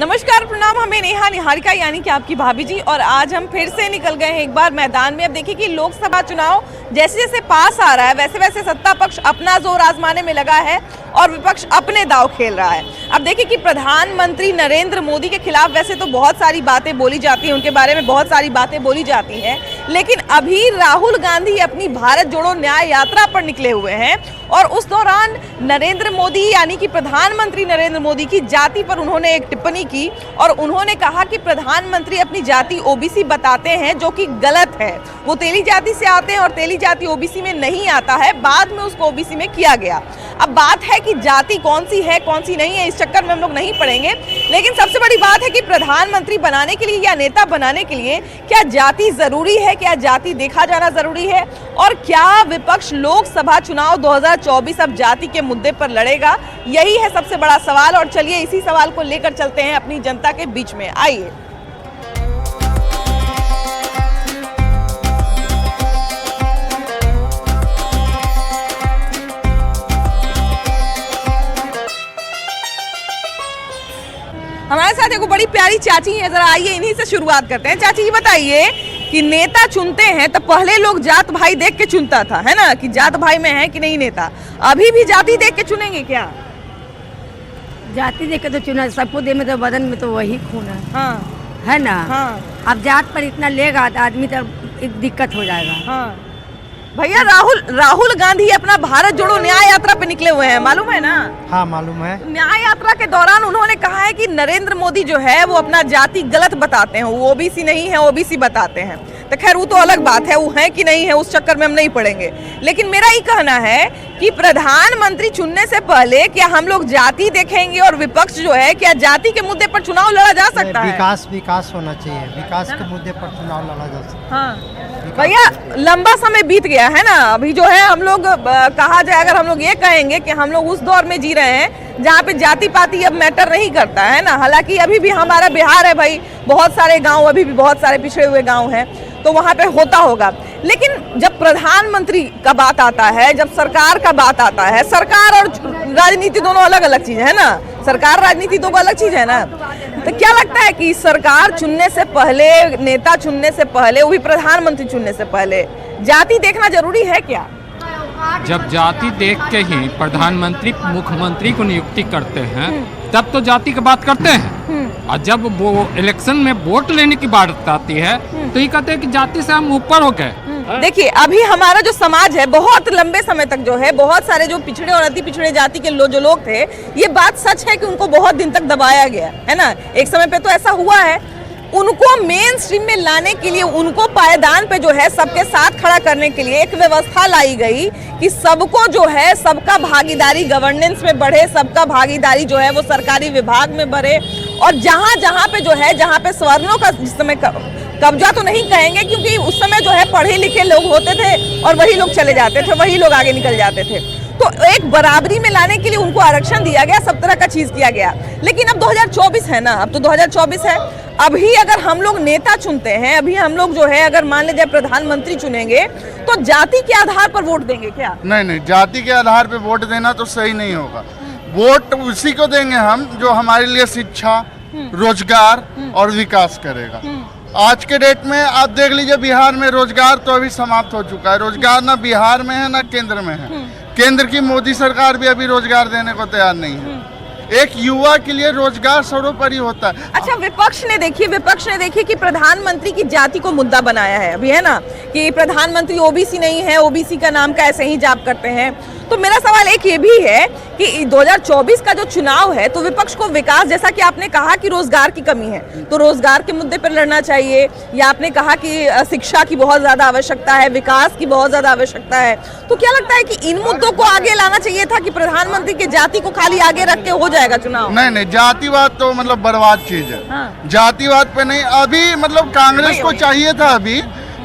नमस्कार, प्रणाम। हमें नेहा निहारिका यानी कि आपकी भाभी जी, और आज हम फिर से निकल गए हैं एक बार मैदान में। अब देखिए कि लोकसभा चुनाव जैसे जैसे पास आ रहा है वैसे वैसे सत्ता पक्ष अपना जोर आजमाने में लगा है और विपक्ष अपने दांव खेल रहा है। अब देखिए कि प्रधानमंत्री नरेंद्र मोदी के खिलाफ वैसे तो बहुत सारी बातें बोली जाती हैं, उनके बारे में बहुत सारी बातें बोली जाती हैं, लेकिन अभी राहुल गांधी अपनी भारत जोड़ो न्याय यात्रा पर निकले हुए हैं और उस दौरान नरेंद्र मोदी यानी कि प्रधानमंत्री नरेंद्र मोदी की जाति पर उन्होंने एक टिप्पणी की और उन्होंने कहा कि प्रधानमंत्री अपनी जाति ओबीसी बताते हैं, जो कि गलत है। वो तेली जाति से आते हैं और तेली जाति ओबीसी में नहीं आता है, बाद में उसको ओबीसी में किया गया। अब बात है कि जाति कौन सी है कौन सी नहीं है, इस चक्कर में हम लोग नहीं पड़ेंगे, लेकिन सबसे बड़ी बात है कि प्रधानमंत्री बनाने के लिए या नेता बनाने के लिए क्या जाति जरूरी है, क्या जाति देखा जाना जरूरी है, और क्या विपक्ष लोकसभा चुनाव 2024 अब जाति के मुद्दे पर लड़ेगा? यही है सबसे बड़ा सवाल। और चलिए इसी सवाल को लेकर चलते हैं अपनी जनता के बीच में। आइए। हमारे साथ एक बड़ी प्यारी चाची है, जरा आइए इन्हीं से शुरुआत करते हैं। चाची जी बताइए कि नेता चुनते हैं तो पहले लोग जात भाई देख के चुनता था, है ना, कि जात भाई में है कि नहीं नेता। अभी भी जाति देख के चुनेंगे क्या? जाति देख के तो चुना, सबको दे में तो बदन में तो वही खून है। हाँ। है ना। हाँ। अब जात पर इतना लेगा तो आदमी तो दिक्कत हो जाएगा। हाँ। भैया राहुल गांधी अपना भारत जोड़ो न्याय यात्रा पे निकले हुए हैं, मालूम है ना? हाँ मालूम है। न्याय यात्रा के दौरान उन्होंने कहा है कि नरेंद्र मोदी जो है वो अपना जाति गलत बताते हैं, वो ओबीसी नहीं है ओबीसी बताते हैं। तो खैर वो तो अलग बात है, वो है कि नहीं है उस चक्कर में हम नहीं पड़ेंगे, लेकिन मेरा ये कहना है कि प्रधानमंत्री चुनने से पहले क्या हम लोग जाति देखेंगे और विपक्ष जो है क्या जाति के मुद्दे पर चुनाव लड़ा जा सकता है? विकास होना चाहिए, विकास के मुद्दे पर चुनाव लड़ा जा सकता है। हाँ भैया, लंबा समय बीत गया है ना, अभी जो है हम लोग कहा जाए, अगर हम लोग ये कहेंगे कि हम लोग उस दौर में जी रहे हैं जहाँ पे जाति पाति अब मैटर नहीं करता है ना। हालांकि अभी भी हमारा बिहार है भाई, बहुत सारे गांव अभी भी बहुत सारे पिछड़े हुए गांव हैं, तो वहाँ पे होता होगा, लेकिन जब प्रधानमंत्री का बात आता है, जब सरकार का बात आता है, सरकार और राजनीति दोनों अलग अलग चीज है ना, सरकार राजनीति दो अलग चीज है ना। तो क्या लगता है कि सरकार चुनने से पहले, नेता चुनने से पहले, वो भी प्रधानमंत्री चुनने से पहले जाति देखना जरूरी है क्या? जब जाति देख के ही प्रधानमंत्री मुख्यमंत्री को नियुक्ति करते हैं तब तो जाति की बात करते हैं, और जब वो इलेक्शन में वोट लेने की बात आती है तो ये कहते हैं कि जाति से हम ऊपर हो गए। देखिए अभी हमारा जो समाज है बहुत लंबे समय तक जो है, बहुत सारे जो पिछड़े और अति पिछड़े जाति के जो लोग थे, ये बात सच है कि उनको बहुत दिन तक दबाया गया है ना। एक समय पे तो ऐसा हुआ है, उनको मेन स्ट्रीम में लाने के लिए, उनको पायदान पे जो है सबके साथ खड़ा करने के लिए एक व्यवस्था लाई गई कि सबको जो है, सबका भागीदारी गवर्नेंस में बढ़े, सबका भागीदारी जो है वो सरकारी विभाग में बढ़े, और जहां जहां पे जो है, जहां पे सवर्णों का जिस समय कब्जा तो नहीं कहेंगे, क्योंकि उस समय जो है पढ़े लिखे लोग होते थे और वही लोग चले जाते थे, वही लोग आगे निकल जाते थे, तो एक बराबरी में लाने के लिए उनको आरक्षण दिया गया, सब तरह का चीज किया गया। लेकिन अब 2024 है ना, अब तो 2024 है, अभी अगर हम लोग नेता चुनते हैं, अभी हम लोग जो है अगर मान लीजिए प्रधानमंत्री चुनेंगे तो जाति के आधार पर वोट देंगे क्या? नहीं, जाति के आधार पर वोट देना तो सही नहीं होगा। वोट उसी को देंगे हम जो हमारे लिए शिक्षा, रोजगार और विकास करेगा। आज के डेट में आप देख लीजिए, बिहार में रोजगार तो अभी समाप्त हो चुका है। रोजगार ना बिहार में है ना केंद्र में है। केंद्र की मोदी सरकार भी अभी रोजगार देने को तैयार नहीं है। एक युवा के लिए रोजगार सर्वोपरि होता है। अच्छा, विपक्ष ने देखिए कि प्रधानमंत्री की जाति को मुद्दा बनाया है अभी, है ना, कि प्रधानमंत्री ओबीसी नहीं है, ओबीसी का नाम का ऐसे ही जाप करते हैं। तो मेरा सवाल एक ये भी है कि 2024 का जो चुनाव है, तो विपक्ष को विकास, जैसा कि आपने कहा कि रोजगार की कमी है, तो रोजगार के मुद्दे पर लड़ना चाहिए, या आपने कहा कि शिक्षा की बहुत ज्यादा आवश्यकता है, विकास की बहुत ज्यादा आवश्यकता है, तो क्या लगता है कि इन मुद्दों को आगे लाना चाहिए था कि प्रधानमंत्री की जाति को खाली आगे रख के हो जाएगा चुनाव? नहीं, जातिवाद तो मतलब बर्बाद चीज है। हाँ। जातिवाद पे नहीं, अभी मतलब कांग्रेस को चाहिए था अभी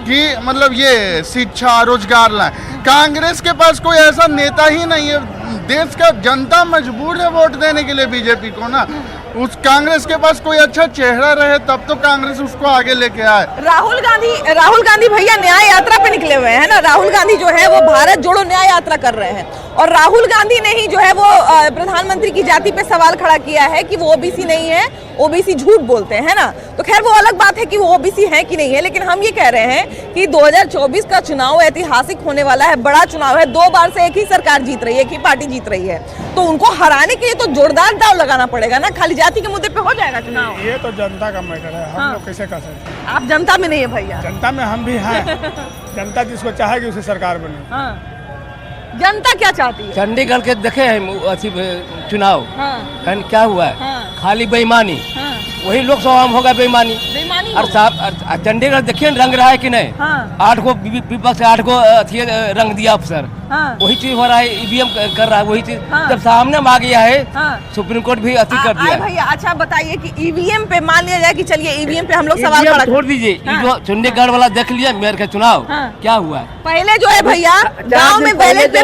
कि मतलब ये शिक्षा रोजगार लाए। कांग्रेस के पास कोई ऐसा नेता ही नहीं है, देश का जनता मजबूर है वोट देने के लिए बीजेपी को ना। उस कांग्रेस के पास कोई अच्छा चेहरा रहे तब तो कांग्रेस उसको आगे लेके आए। राहुल गांधी भैया न्याय यात्रा पे निकले हुए हैं ना। राहुल गांधी जो है वो भारत जोड़ो न्याय यात्रा कर रहे हैं और राहुल गांधी ने ही जो है वो प्रधानमंत्री की जाति पे सवाल खड़ा किया है कि वो ओबीसी नहीं है, ओबीसी झूठ बोलते हैं, है ना। तो खैर वो अलग बात है कि वो ओबीसी है कि नहीं है, लेकिन हम ये कह रहे हैं कि 2024 का चुनाव ऐतिहासिक होने वाला है, बड़ा चुनाव है। 2 बार से एक ही सरकार जीत रही है, एक ही पार्टी जीत रही है, तो उनको हराने के लिए तो जोरदार दाव लगाना पड़ेगा ना। खाली जाति के मुद्दे पे हो जाएगा चुनाव? ये तो जनता का मैटर है, हम लोग कैसे कर सकते हैं। आप जनता में नहीं है भैया? जनता में हम भी हैं। जनता जिसको चाहेगी उसे सरकार बने। हाँ। जनता क्या चाहती है? चंडीगढ़ के देखे हैं अथी चुनाव, हाँ। क्या हुआ है? हाँ। खाली बेईमानी, हाँ। वही लोकसभा में होगा बेईमानी। बेईमानी और साहब चंडीगढ़ देखिए रंग रहा है कि नहीं? हाँ। 8 को विपक्ष 8 को अथी रंग दिया अफसर, हाँ। वही चीज हो रहा है, ईवीएम कर रहा है वही चीज। हाँ। जब सामने में आ गया है, हाँ। सुप्रीम कोर्ट भी अथी कर दिया है। भैया अच्छा बताइए कि ईवीएम पे मान लिया जाए कि चलिए ईवीएम पे हम लोग सवाल खड़ा छोड़ दीजिए, हाँ। जो चंडीगढ़ वाला देख लिया मेयर का चुनाव, हाँ। क्या हुआ है? पहले जो है भैया गांव में बैलेट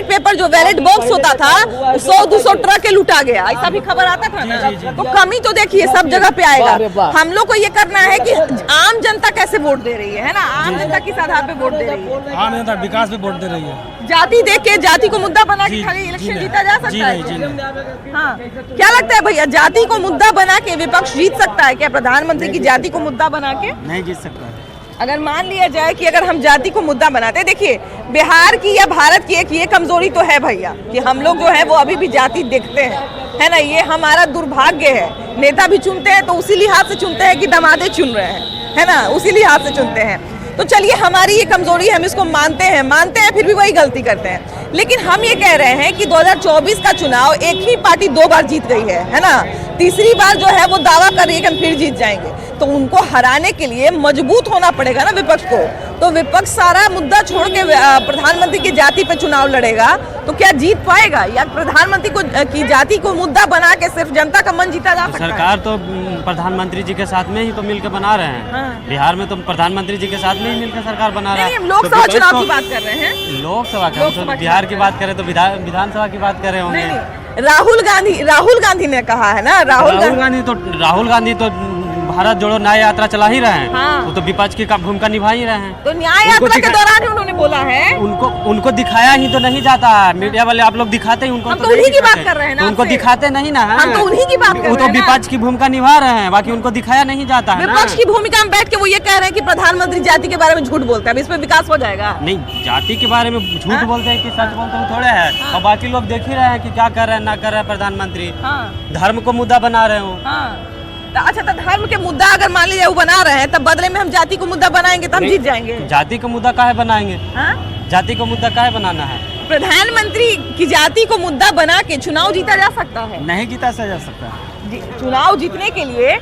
पेपर जो बैलेट बॉक्स होता था 100-200 ट्रक के लुटा गया, ऐसा भी खबर आता था ना। तो कमी तो देखिए सब जगह पे आएगा। हम लोग को ये करना है कि आम जनता कैसे वोट दे रही है ना, आम जनता किस आधार पे वोट दे रही है? आम जनता विकास पे वोट दे रही है। जाति देख के, जाति को मुद्दा बना के खाली इलेक्शन जीता जा सकता है? हाँ, क्या लगता है भैया जाति को मुद्दा बना के विपक्ष जीत सकता है क्या? प्रधानमंत्री की जाति को मुद्दा बना के नहीं जीत सकता। अगर मान लिया जाए कि अगर हम जाति को मुद्दा बनाते हैं, देखिए बिहार की या भारत की एक ये कमजोरी तो है भैया कि हम लोग जो है वो अभी भी जाति देखते हैं, है ना। ये हमारा दुर्भाग्य है। नेता भी चुनते हैं तो उसी लिहाज से चुनते हैं कि दमादे चुन रहे हैं, है ना, उसी लिहाज से चुनते हैं। तो चलिए हमारी ये कमजोरी है, हम इसको मानते हैं फिर भी वही गलती करते हैं। लेकिन हम ये कह रहे हैं कि 2024 का चुनाव एक ही पार्टी 2 बार जीत गई है ना। तीसरी बार जो है वो दावा कर रही है कि हम फिर जीत जाएंगे, तो उनको हराने के लिए मजबूत होना पड़ेगा ना विपक्ष को। तो विपक्ष सारा मुद्दा छोड़ के प्रधानमंत्री की जाति पे चुनाव लड़ेगा तो क्या जीत पाएगा? या प्रधानमंत्री को की जाति को मुद्दा बना के सिर्फ जनता का मन जीता जा सकता है? सरकार तो प्रधानमंत्री जी के साथ में ही तो मिलकर बना रहे हैं। हाँ। बिहार में तो प्रधानमंत्री जी के साथ में ही मिलकर सरकार बना रहा है। हम लोकसभा चुनाव की बात कर रहे हैं। लोकसभा का बिहार की बात करें तो विधानसभा की बात कर रहे होंगे। राहुल गांधी ने कहा है ना, राहुल गांधी तो भारत जोड़ो न्याय यात्रा चला ही रहे हैं। हाँ। वो तो विपक्ष की भूमिका निभा ही रहे हैं। तो न्याय यात्रा के दौरान ही उन्होंने बोला है, उनको दिखाया ही तो नहीं जाता है। मीडिया वाले आप लोग दिखाते ही उनको, हम तो उन्हीं की बात कर रहे हैं ना, उनको दिखाते नहीं ना। हम तो उन्हीं की बात कर रहे हैं। वो तो विपक्ष की भूमिका निभा रहे हैं, बाकी उनको दिखाया नहीं जाता है। विपक्ष की भूमिका में बैठ के वो ये कह रहे हैं कि प्रधानमंत्री जाति के बारे में झूठ बोलते हैं, अब इस पे विकास हो जाएगा? नहीं, जाति के बारे में झूठ बोलते हैं कि सच बोलते हैं थोड़े है। और बाकी लोग देख ही रहे हैं कि क्या कर रहे हैं ना कर रहे हैं प्रधानमंत्री। धर्म को मुद्दा बना रहे हो। अच्छा, तो धर्म के मुद्दा अगर मान लीजिए वो बना रहे हैं, तब बदले में हम जाति को मुद्दा बनाएंगे तब जीत जाएंगे? जाति को मुद्दा काहे बनाएंगे? जाति को मुद्दा काहे बनाना है? प्रधानमंत्री की जाति को मुद्दा बना के चुनाव जीता जा सकता है? नहीं जीता जा सकता। चुनाव जीतने के लिए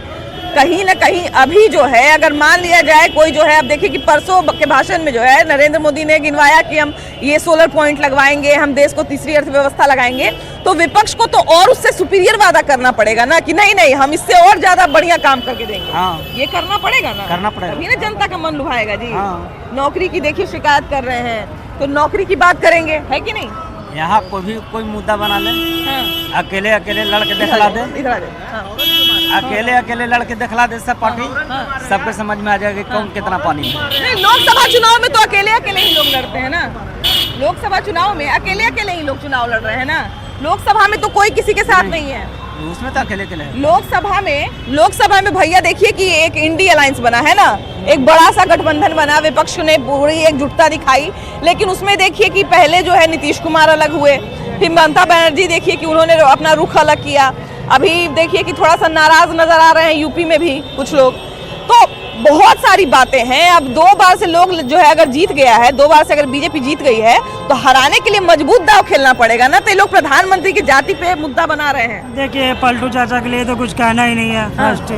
कहीं ना कहीं अभी जो है, अगर मान लिया जाए कोई जो है, अब देखिए कि परसों के भाषण में जो है नरेंद्र मोदी ने गिनवाया कि हम ये सोलर पॉइंट लगवाएंगे, हम देश को तीसरी अर्थव्यवस्था लगाएंगे, तो विपक्ष को तो और उससे सुपीरियर वादा करना पड़ेगा ना कि नहीं हम इससे और ज्यादा बढ़िया काम करके देंगे। हाँ। ये करना पड़ेगा ना, करना पड़ेगा, तभी ना जनता का मन लुभाएगा जी। हाँ। नौकरी की देखिए शिकायत कर रहे हैं, तो नौकरी की बात करेंगे, है कि नहीं? यहाँ कोई मुद्दा बना ले, हाँ। अकेले लड़के दिखला दे, इधर आ दे। हाँ। अकेले लड़के दिखला दे सब पार्टी, सबके समझ में आ जाएगा कौन कितना पानी में। नहीं, लोकसभा चुनाव में तो अकेले ही लोग लड़ते हैं ना। लोकसभा चुनाव में अकेले ही लोग चुनाव लड़ रहे हैं ना। लोकसभा में तो कोई किसी के साथ नहीं है, उसमें तो अकेले लोकसभा में भैया देखिए कि एक इंडी अलायंस बना है ना, एक बड़ा सा गठबंधन बना, विपक्ष ने पूरी एकजुटता दिखाई। लेकिन उसमें देखिए कि पहले जो है नीतीश कुमार अलग हुए, फिर ममता बनर्जी देखिए कि उन्होंने अपना रुख अलग किया। अभी देखिए कि थोड़ा सा नाराज नजर आ रहे हैं यूपी में भी कुछ लोग। तो बहुत सारी बातें हैं। अब 2 बार से लोग जो है अगर जीत गया है, 2 बार से अगर बीजेपी जीत गई है, तो हराने के लिए मजबूत दाव खेलना पड़ेगा ना। तो ये लोग प्रधानमंत्री की जाति पे मुद्दा बना रहे हैं। देखिए पलटू चाचा के लिए तो कुछ कहना ही नहीं है फर्स्ट,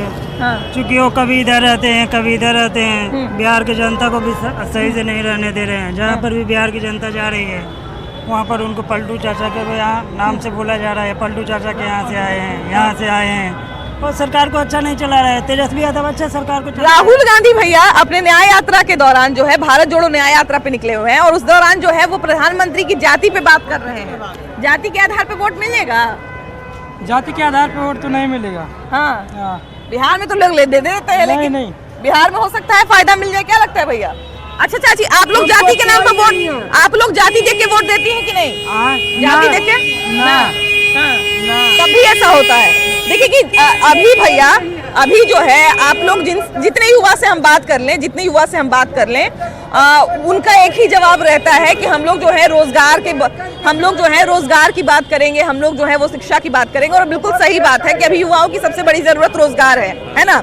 क्योंकि वो कभी इधर रहते हैं कभी इधर रहते हैं। बिहार की जनता को भी सही से नहीं रहने दे रहे हैं। जहाँ पर भी बिहार की जनता जा रही है वहाँ पर उनको पलटू चाचा के यहाँ नाम से बोला जा रहा है, पलटू चाचा के यहाँ से आए हैं, यहाँ से आए हैं, और सरकार को अच्छा नहीं चला रहा है। तेजस्वी यादव अच्छा सरकार को राहुल गांधी भैया अपने न्याय यात्रा के दौरान जो है भारत जोड़ो न्याय यात्रा पे निकले हुए हैं, और उस दौरान जो है वो प्रधानमंत्री की जाति पे बात कर रहे हैं। जाति के आधार पे वोट मिलेगा? जाति के आधार पर वोट तो नहीं मिलेगा। हाँ। बिहार में तो लोग दे देते हैं, लेकिन नहीं। बिहार में हो सकता है फायदा मिल जाए। क्या लगता है भैया? अच्छा चाची, आप लोग जाति के नाम पर वोट, आप लोग जाति देख के वोट देती हैं कि नहीं? जाति देख के ना, तभी ऐसा होता है। देखिए कि अभी भैया, अभी जो है आप लोग जितने युवा से हम बात कर लें, जितने युवा से हम बात कर लें, उनका एक ही जवाब रहता है कि हम लोग जो है रोजगार की बात करेंगे, हम लोग जो है वो शिक्षा की बात करेंगे। और बिल्कुल सही बात है कि अभी युवाओं की सबसे बड़ी जरूरत रोजगार है ना।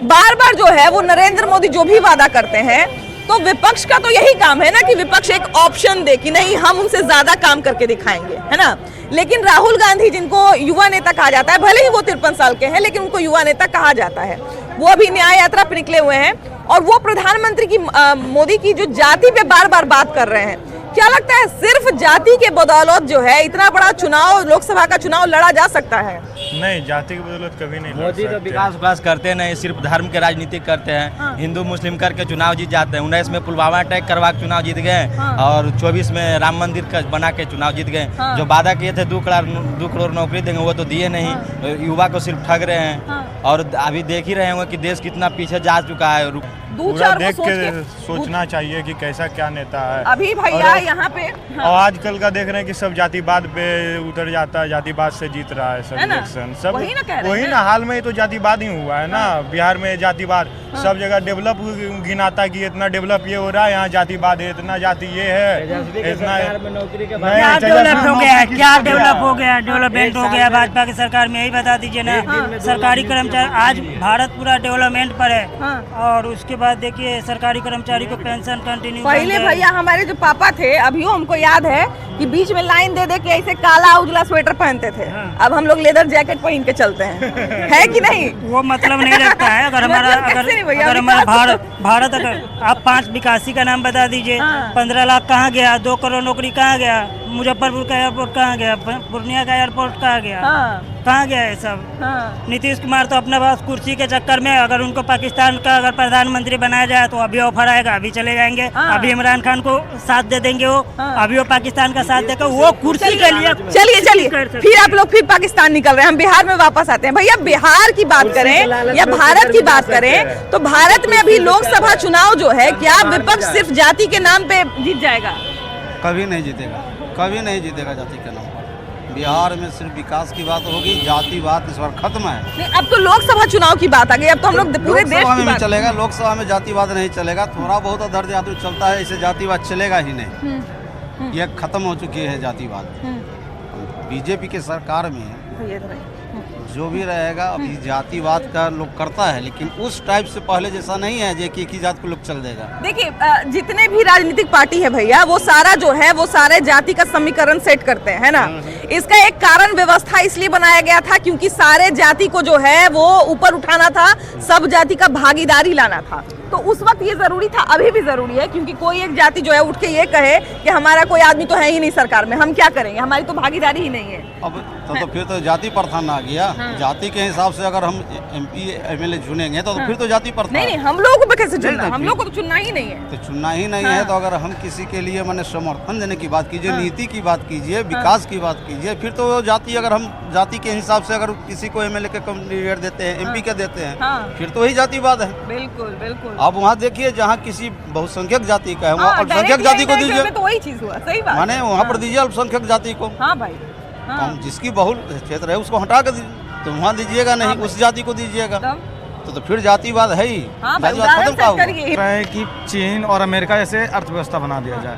बार बार जो है वो नरेंद्र मोदी जो भी वादा करते हैं, तो विपक्ष का तो यही काम है ना कि विपक्ष एक ऑप्शन दे कि नहीं हम उनसे ज्यादा काम करके दिखाएंगे, है ना। लेकिन राहुल गांधी, जिनको युवा नेता कहा जाता है, भले ही वो 53 साल के हैं लेकिन उनको युवा नेता कहा जाता है, वो अभी न्याय यात्रा पे निकले हुए हैं और वो प्रधानमंत्री की मोदी की जो जाति पे बार बार बात कर रहे हैं। क्या लगता है सिर्फ जाति के बदौलत जो है इतना बड़ा चुनाव, लोकसभा का चुनाव लड़ा जा सकता है? नहीं, जाति की बदौलत कभी नहीं। मोदी तो विकास करते नहीं, सिर्फ धर्म के राजनीति करते हैं। हिंदू मुस्लिम करके चुनाव जीत जाते हैं। 19 में पुलवामा अटैक करवा के चुनाव जीत गए और 24 में राम मंदिर का बना के चुनाव जीत गए। जो वादा किए थे 2 करोड़ नौकरी देंगे, वो तो दिए नहीं, युवा को सिर्फ ठग रहे हैं। और अभी देख ही रहे होंगे कि देश कितना पीछे जा चुका है। पूरा देख के सोचना चाहिए कि कैसा क्या नेता है। अभी भैया यहाँ पे और आजकल का देख रहे हैं कि सब जातिवाद पे उतर जाता है, जातिवाद से जीत रहा है सब इलेक्शन। सब वही ना, हाल में ही तो जातिवाद ही हुआ है ना। बिहार में जातिवाद सब जगह डेवलप गिनाता कि इतना डेवलप ये हो रहा है, यहाँ जातिवाद है, इतना जाति ये है, इतना डेवलप हो गया, क्या डेवलप हो गया, डेवलपमेंट हो गया भाजपा की सरकार में, यही बता दीजिए ना। सरकारी कर्मचारी, आज भारत पूरा डेवलपमेंट पर है। और उसके बाद देखिए सरकारी कर्मचारी को पेंशन कंटिन्यू। पहले भैया हमारे जो पापा थे, अभी हमको याद है कि बीच में लाइन दे दे के ऐसे काला उजला स्वेटर पहनते थे। अब हम लोग लेदर जैकेट पहन के चलते हैं, है कि नहीं? वो मतलब नहीं रखता है। अगर हमारा भारत अगर आप 5 विकासी का नाम बता दीजिए। 15 लाख कहाँ गया, 2 करोड़ नौकरी कहाँ गया, मुजफ्फरपुर का एयरपोर्ट कहाँ गया, पूर्णिया का एयरपोर्ट कहाँ गया, कहाँ गया है सब। नीतीश कुमार तो अपने पास कुर्सी के चक्कर में, अगर उनको पाकिस्तान का अगर प्रधानमंत्री बनाया जाए तो अभी ऑफर आएगा, अभी चले जाएंगे। अभी इमरान खान को साथ दे देंगे, वो अभी वो पाकिस्तान का साथ देकर वो कुर्सी के लिए। चलिए फिर आप लोग फिर पाकिस्तान निकल रहे हैं, हम बिहार में वापस आते हैं। भैया बिहार की बात करें या भारत की बात करें, तो भारत में अभी लोकसभा चुनाव जो है, क्या विपक्ष सिर्फ जाति के नाम पे जीत जाएगा? कभी नहीं जीतेगा, कभी नहीं जीतेगा जाति के नाम पर। बिहार में सिर्फ विकास की बात होगी, जातिवाद इस बार खत्म है। नहीं, अब तो लोकसभा चुनाव की बात आ गई, अब तो हम लोग पूरे देश की बात चलेगा। लोकसभा में जातिवाद नहीं चलेगा, थोड़ा बहुत दर्द आदमी चलता है, इसे जातिवाद चलेगा ही नहीं। ये खत्म हो चुकी है जातिवाद। बीजेपी के सरकार में जो भी रहेगा, अभी जातिवाद का लोग करता है, लेकिन उस टाइप से पहले जैसा नहीं है जो कि एक ही जात को लोग चल देगा। देखिए जितने भी राजनीतिक पार्टी है भैया, वो सारा जो है वो सारे जाति का समीकरण सेट करते हैं, है ना। इसका एक कारण व्यवस्था इसलिए बनाया गया था क्योंकि सारे जाति को जो है वो ऊपर उठाना था, सब जाति का भागीदारी लाना था। तो उस वक्त ये जरूरी था, अभी भी जरूरी है, क्योंकि कोई एक जाति जो है उठ के ये कहे कि हमारा कोई आदमी तो है ही नहीं सरकार में, हम क्या करेंगे, हमारी तो भागीदारी ही नहीं है। अब तो फिर तो जाति प्रधान आ गया। जाति के हिसाब से अगर हम MP MLA चुनेंगे तो फिर तो जाति प्रधान। नहीं, हम लोगों को कैसे चुनना, हम लोग को तो चुनना ही नहीं है। तो चुनना ही नहीं है, तो अगर हम किसी के लिए मैंने समर्थन देने की बात कीजिए, नीति की बात कीजिए, विकास की बात कीजिए, फिर तो जाति, अगर हम जाति के हिसाब से अगर किसी को MLA के कैंडिडेट देते हैं, MP के देते हैं, फिर तो वही जातिवाद है। बिल्कुल बिल्कुल। अब वहाँ देखिए जहाँ किसी बहुसंख्यक जाति का है, वहाँ अल्पसंख्यक जाति को दीजिए, तो वही चीज हुआ, सही बात। माने वहाँ पर दीजिए अल्पसंख्यक जाति को। हाँ भाई, हम जिसकी बहुल क्षेत्र है उसको हटा कर दीजिए, तो वहाँ दीजिएगा नहीं, उस जाति को दीजिएगा, तो फिर जातिवाद है ही। जातिवाद खत्म का है कि चीन और अमेरिका जैसे अर्थव्यवस्था बना दिया जाए।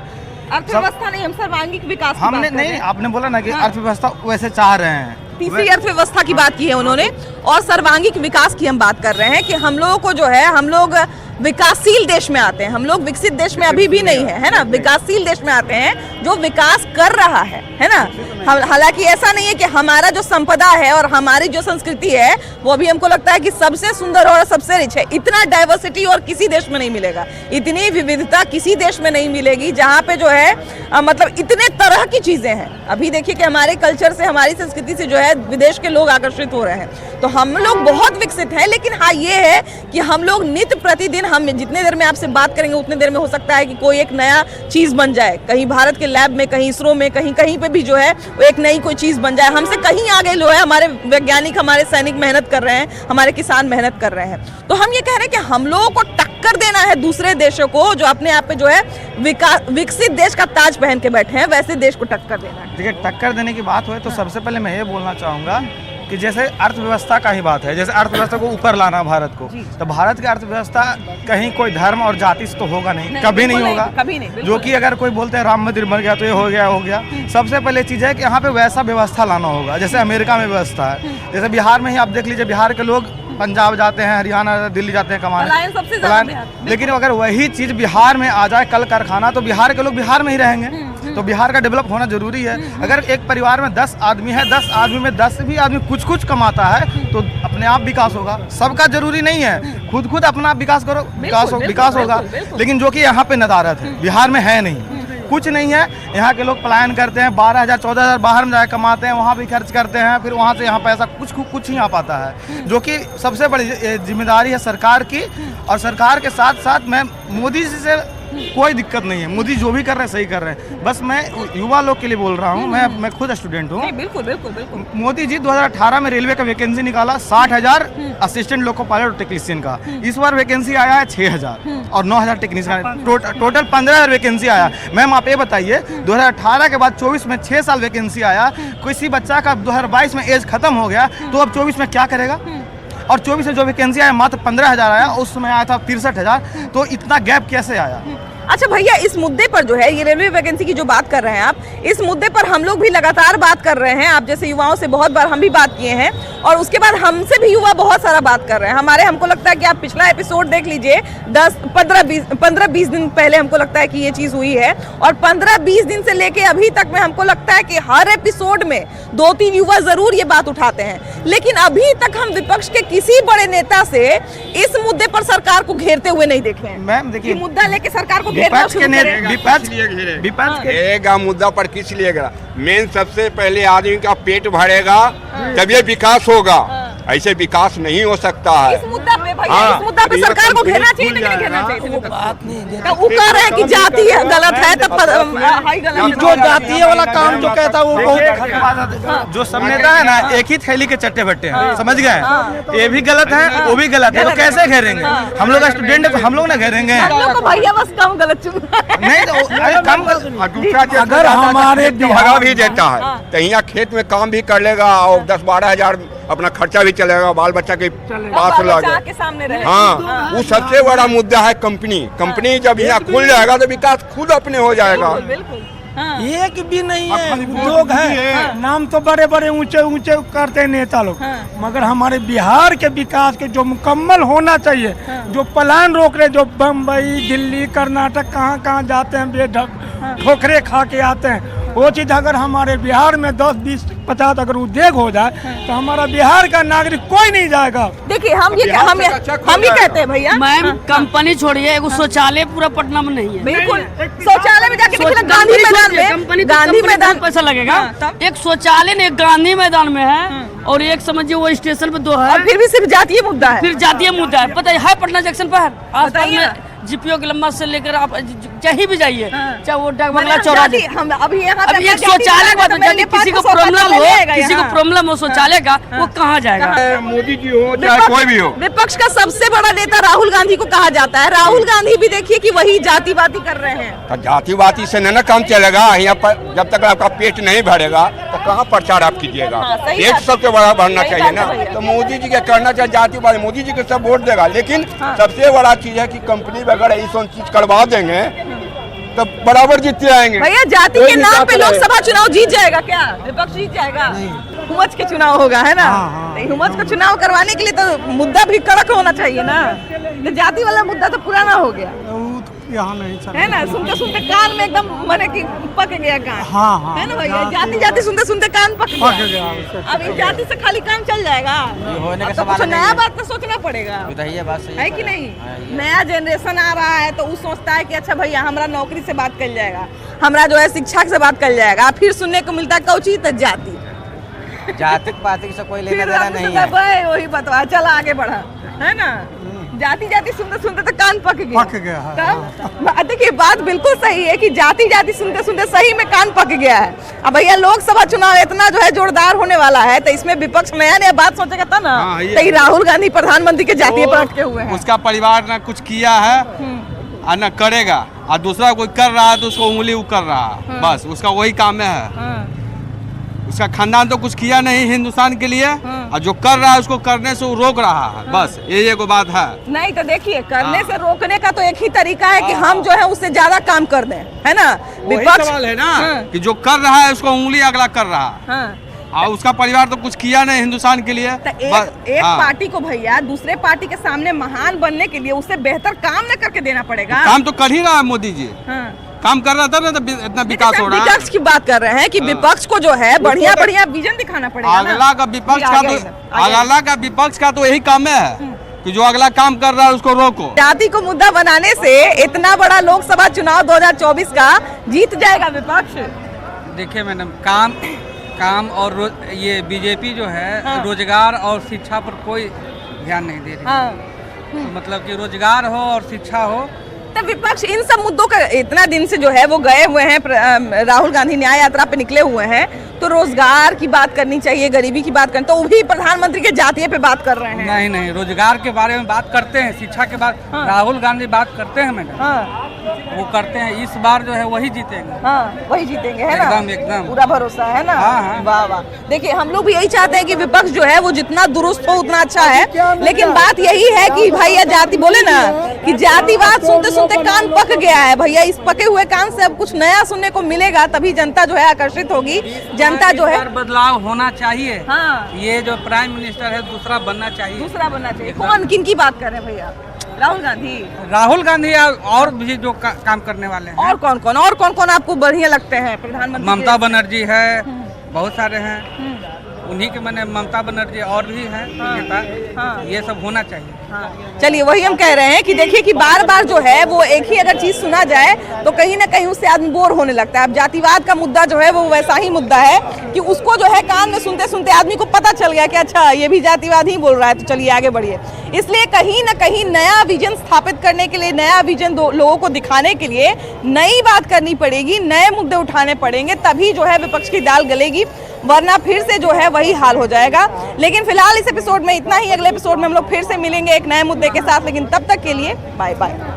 अर्थव्यवस्था नहीं, हम सर्वांगीण विकास की हमने नहीं, आपने बोला ना कि अर्थव्यवस्था वैसे चाह रहे हैं। तीसरी अर्थव्यवस्था की बात की है उन्होंने, और सर्वांगीण विकास की हम बात कर रहे हैं कि हम लोगों को जो है, हम लोग विकासशील देश में आते हैं, हम लोग विकसित देश में अभी भी नहीं है ना, विकासशील देश में आते हैं जो विकास कर रहा है ना। हालांकि ऐसा नहीं है कि हमारा जो संपदा है और हमारी जो संस्कृति है वो भी हमको लगता है कि सबसे सुंदर और सबसे रिच है। इतना डाइवर्सिटी और किसी देश में नहीं मिलेगा, इतनी विविधता किसी देश में नहीं मिलेगी जहाँ पे जो है मतलब इतने तरह की चीजें हैं। अभी देखिए कि हमारे कल्चर से, हमारी संस्कृति से जो है विदेश के लोग आकर्षित हो रहे हैं, तो हम लोग बहुत विकसित हैं। लेकिन हाँ ये है कि हम लोग नित्य प्रतिदिन हम जितने देर में आपसे बात करेंगे उतने देर में हो सकता है कि कोई एक नया चीज़ बन जाए, कहीं भारत के लैब में, कहीं इसरो में, कहीं कहीं पे भी जो है वो एक नई कोई चीज़ बन जाए। हमसे कहीं आगे जो है हमारे वैज्ञानिक, हमारे सैनिक मेहनत कर रहे हैं, हमारे किसान मेहनत कर रहे हैं। तो हम ये कह रहे हैं कि हम लोगों को टक्कर देना है दूसरे देशों को जो अपने आप पे जो है विकसित देश का ताज पहन के बैठे हैं, वैसे देश को टक्कर देना है। देखिए, टक्कर देने की बात हुई तो सबसे पहले मैं ये बोलना चाहूँगा कि जैसे अर्थव्यवस्था का ही बात है, जैसे अर्थव्यवस्था को ऊपर लाना भारत को, तो भारत की अर्थव्यवस्था कहीं कोई धर्म और जाति से तो होगा नहीं, कभी नहीं होगा। कभी नहीं, जो कि अगर कोई बोलते हैं राम मंदिर बन गया तो ये हो गया। सबसे पहले चीज़ है कि यहाँ पे वैसा व्यवस्था लाना होगा जैसे अमेरिका में व्यवस्था है। जैसे बिहार में ही आप देख लीजिए, बिहार के लोग पंजाब जाते हैं, हरियाणा, दिल्ली जाते हैं कमाने, लेकिन अगर वही चीज़ बिहार में आ जाए कल कारखाना, तो बिहार के लोग बिहार में ही रहेंगे। तो बिहार का डेवलप होना जरूरी है। अगर एक परिवार में 10 आदमी है, 10 आदमी में 10 भी आदमी कुछ कमाता है तो अपने आप विकास होगा। सबका जरूरी नहीं है, खुद अपना विकास करो, विकास होगा। लेकिन जो कि यहाँ पे नदारत है, बिहार में है नहीं, कुछ नहीं है। यहाँ के लोग पलायन करते हैं, 12,000 14,000 बाहर में जाकर कमाते हैं, वहाँ भी खर्च करते हैं, फिर वहाँ से यहाँ पैसा कुछ ही आ पाता है, जो कि सबसे बड़ी जिम्मेदारी है सरकार की। और सरकार के साथ साथ मैं मोदी जी से कोई दिक्कत नहीं है, मोदी जो भी कर रहे हैं सही कर रहे हैं। बस मैं युवा लोग के लिए बोल रहा हूँ, मैं खुद स्टूडेंट हूँ। बिल्कुल। मोदी जी 2018 में रेलवे का वैकेंसी निकाला 60,000 असिस्टेंट लोको पायलट और टेक्नीशियन का। इस बार वैकेंसी आया है 6,000 और 9,000 टेक्नीशियन, टोटल 15,000 वैकेंसी आया। मैम आप ये बताइए, 2018 के बाद 24 में 6 साल वैकेंसी आया, किसी बच्चा का 2022 में एज खत्म हो गया तो अब 24 में क्या करेगा? और 24 में जो वैकेंसी आया मात्र 15,000 आया, उस समय आया था 63,000, तो इतना गैप कैसे आया? अच्छा भैया, इस मुद्दे पर जो है ये रेलवे वैकेंसी की जो बात कर रहे हैं आप, इस मुद्दे पर हम लोग भी लगातार बात कर रहे हैं। आप जैसे युवाओं से बहुत बार हम भी बात किए हैं और उसके बाद हमसे भी युवा बहुत सारा बात कर रहे हैं। हमको लगता है कि आप पिछला एपिसोड देख लीजिए, 15-20 दिन पहले हमको लगता है कि ये चीज़ हुई है, और 15-20 दिन से लेके अभी तक में हमको लगता है कि हर एपिसोड में 2-3 युवा जरूर ये बात उठाते हैं। लेकिन अभी तक हम विपक्ष के किसी बड़े नेता से इस मुद्दे पर सरकार को घेरते हुए नहीं देखे हैं। मैम देखिए, मुद्दा लेके सरकार को विपक्ष के मुद्दा पर किस लिए गिरा? मेन सबसे पहले आदमी का पेट भरेगा तभी विकास होगा, ऐसे विकास नहीं हो सकता है। इस मुद्दा पे भैया, इस मुद्दा पे सरकार को घेरना चाहिए कि नहीं घेरना चाहिए? वो बात नहीं, वो कह रहे हैं कि जाति गलत है, तब हाई गलत। जो जातीय वाला काम जो कहता है वो बहुत, जो सब नेता है ना एक ही थैली के चट्टे बट्टे हैं, समझ गए? ये भी गलत है, वो भी गलत है, तो कैसे घेरेंगे? हम लोग स्टूडेंट है तो हम लोग ना घेरेंगे। हम लोग को भैया बस कम गलत चुना नहीं तो कम। अगर हमारे भगा भी देता है तो यहाँ खेत में काम भी कर लेगा और 10-12 हजार अपना खर्चा भी चलेगा, बाल बच्चा के पास के सामने रहे। हाँ, वो सबसे बड़ा मुद्दा है कंपनी जब यहाँ खुल जाएगा तो विकास खुद अपने हो जाएगा। एक भी नहीं है, लोग हैं, नाम तो बड़े बड़े ऊंचे करते हैं नेता लोग, मगर हमारे बिहार के विकास के जो मुकम्मल होना चाहिए, जो प्लान रोक रहे, जो बम्बई, दिल्ली, कर्नाटक कहाँ जाते हैं, बेढक ठोकरे खा के आते हैं, वो चीज़ अगर हमारे बिहार में 10, 20, 50 अगर उद्योग हो जाए तो हमारा बिहार का नागरिक कोई नहीं जाएगा। देखिए हम ये कहते हैं भैया, मैम कंपनी छोड़िए, एगो शौचालय पूरा पटना में नहीं है। बिल्कुल, शौचालय में जाके देखिए, गांधी मैदान में, गांधी मैदान पैसा लगेगा। एक शौचालय एक गांधी मैदान में है और एक समझिए वो स्टेशन पे 2 है, और फिर भी सिर्फ जातीय मुद्दा है। फिर जातीय मुद्दा है, पता है पटना जंक्शन पर आसपास में जीपीओ के लंबा से लेकर आप कहीं भी जाइए, चाहे वो डाक बंगला चौराहे, अभी एक शौचालय किसी को प्रॉब्लम हो शौचालय का, वो कहाँ जाएगा? मोदी जी हो चाहे कोई भी हो, विपक्ष का सबसे बड़ा नेता राहुल गांधी को कहा जाता है। राहुल गांधी भी देखिए कि वही जातिवादी कर रहे हैं। जातिवादी से न काम चलेगा। यहाँ पर जब तक आपका पेट नहीं भरेगा तो कहाँ प्रचार आप कीजिएगा? पेट सबसे बड़ा भरना चाहिए ना। तो मोदी जी के करना चाहिए जातिवादी, मोदी जी को सब वोट देगा, लेकिन सबसे बड़ा चीज है कि कंपनी अगर ऐसा चीज करवा देंगे तो बराबर जीतते आएंगे। भैया जाति के नाम पे लोकसभा चुनाव जीत जाएगा क्या? विपक्ष जीत जाएगा? हुमच के चुनाव होगा, है ना? हुमच का चुनाव करवाने के लिए तो मुद्दा भी कड़क होना चाहिए ना। तो जाति वाला मुद्दा तो पुराना हो गया, यहाँ नहीं चल है ना? सुनते सुनते कान में एकदम मने कि पक गया कान, है ना भैया? जाति सुनते सुनते कान पक गया। अब इस जाति से खाली काम चल जाएगा? तो कुछ नया बात तो सोचना पड़ेगा, है कि नहीं? नया जनरेशन आ रहा है तो वो सोचता है कि अच्छा भैया हमारा नौकरी से बात कर जाएगा, हमारा जो है शिक्षा से बात कर जाएगा। फिर सुनने को मिलता है कौची तो जाति पाति से कोई लेना देना नहीं है। वही बतवा, चल आगे बढ़ा, है ना? जाति जाति सुनते सुनते तो कान पक गया। पक गया है। देखिए बात बिल्कुल सही है कि जाति जाति सुनते सुनते सही में कान पक गया है। अब भैया लोकसभा चुनाव इतना जो है जोरदार होने वाला है, तो इसमें विपक्ष नया नया बात सोचेगा था ना। तो राहुल गांधी प्रधानमंत्री के जातीय पर अटके हुए हैं। उसका परिवार ना कुछ किया है और न करेगा, और दूसरा कोई कर रहा है तो उसको उंगली कर रहा है। बस उसका वही काम है। उसका खानदान तो कुछ किया नहीं हिंदुस्तान के लिए, और जो कर रहा है उसको करने से वो रोक रहा है। बस ये को बात है। नहीं तो देखिए, करने से रोकने का तो एक ही तरीका है कि हम जो है उससे ज्यादा काम कर दें, है ना। विपक्ष सवाल है ना कि जो कर रहा है उसको उंगली अगला कर रहा है, और उसका परिवार तो कुछ किया नहीं हिंदुस्तान के लिए। तो एक पार्टी को भैया दूसरे पार्टी के सामने महान बनने के लिए उससे बेहतर काम न करके देना पड़ेगा। काम तो कर ही रहा है मोदी जी। काम कर रहा था ना, तो इतना विकास हो रहा है। विपक्ष की बात कर रहे हैं कि विपक्ष को जो है बढ़िया बढ़िया विजन दिखाना पड़ेगा। अगला का विपक्ष का तो यही काम है कि जो अगला काम कर रहा है उसको रोको। जाति को मुद्दा बनाने से इतना बड़ा लोकसभा चुनाव 2024 का जीत जाएगा विपक्ष। देखिए मैडम, काम और ये बीजेपी जो है रोजगार और शिक्षा पर कोई ध्यान नहीं दे रही। तो मतलब कि रोजगार हो और शिक्षा हो, तो विपक्ष इन सब मुद्दों का इतना दिन से जो है वो गए हुए हैं, राहुल गांधी न्याय यात्रा पे निकले हुए हैं, तो रोजगार की बात करनी चाहिए, गरीबी की बात करनी, तो वही प्रधानमंत्री के जातीय पे बात कर रहे हैं। नहीं, रोजगार के बारे में बात करते हैं, शिक्षा के बारे राहुल गांधी बात करते हैं मैडम। वो करते हैं। इस बार जो है वही जीतेंगे। वही जीतेंगे, है ना। एकदम पूरा भरोसा है ना। वाह वाह। देखिए हम लोग भी यही चाहते हैं कि विपक्ष जो है वो जितना दुरुस्त हो उतना अच्छा है, लेकिन बात यही है कि भैया जाति बोले ना कि जातिवाद सुनते सुनते कान पक गया है। भैया इस पके हुए कान से अब कुछ नया सुनने को मिलेगा, तभी जनता जो है आकर्षित होगी। जनता जो है बदलाव होना चाहिए। ये जो प्राइम मिनिस्टर है दूसरा बनना चाहिए। कौन, किन की बात कर रहे हैं भैया? राहुल गांधी और भी जो काम करने वाले हैं। और कौन आपको बढ़िया लगते हैं प्रधानमंत्री? ममता बनर्जी है, बहुत सारे हैं। उन्हीं के मैंने ममता बनर्जी और भी हैं नेता। ये सब होना चाहिए। चलिए वही हम कह रहे हैं कि देखिए कि बार बार जो है वो एक ही अगर चीज सुना जाए तो कहीं ना कहीं उससे आदमी बोर होने लगता है। अब जातिवाद का मुद्दा जो है वो वैसा ही मुद्दा है कि उसको जो है कान में सुनते सुनते आदमी को पता चल गया कि अच्छा ये भी जातिवाद ही बोल रहा है, तो चलिए आगे बढ़िए। इसलिए कहीं ना कहीं नया विजन स्थापित करने के लिए, नया विजन लोगों को दिखाने के लिए नई बात करनी पड़ेगी, नए मुद्दे उठाने पड़ेंगे, तभी जो है विपक्ष की दाल गलेगी, वरना फिर से जो है वही हाल हो जाएगा। लेकिन फिलहाल इस एपिसोड में इतना ही। अगले एपिसोड में हम लोग फिर से मिलेंगे एक नए मुद्दे के साथ, लेकिन तब तक के लिए बाय बाय।